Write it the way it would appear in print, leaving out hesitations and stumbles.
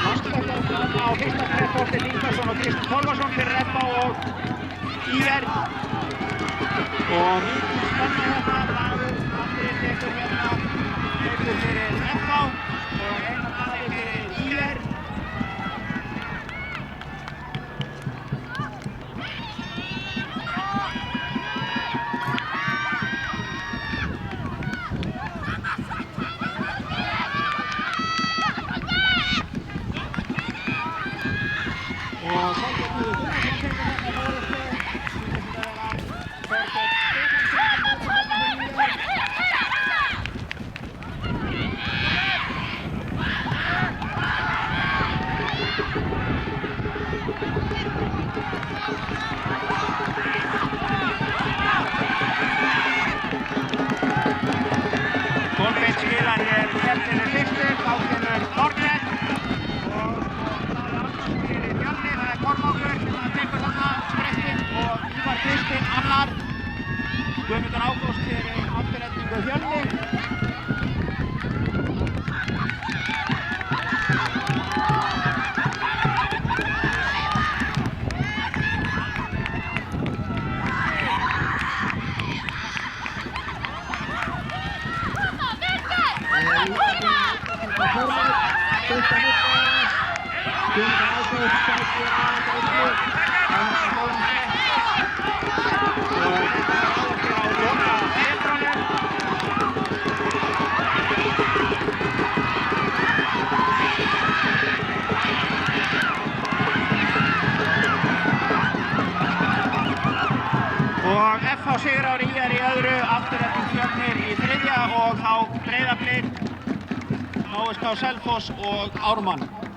Landsleikjarsmenn á fyrsta skref Þorsteinn Ingvarsson og Kristinn Torfason fyrir FH og ÍR. Og mikil spenna hérna, Dagur Andri tekur hérna hlaupu fyrir FH og Einar Daði fyrir ÍR. Og Þorsteinn Gunnarsson tekur hérna forystu. Kolbeinn skilar hér Bjartinu fyrstu, þá kemur Þorsteinn og það annars fyrir Fjölni, það Kormákur sem tekur þarna sprettinn og Ívar Kristinn annar. Guðmundur Ágúst fyrir afturendingu Fjölni. Og FH sigrar ÍR í öðru, Afturelding Fjölnir í þriðja og þá Breiðablik, HSK Selfoss og Ármann.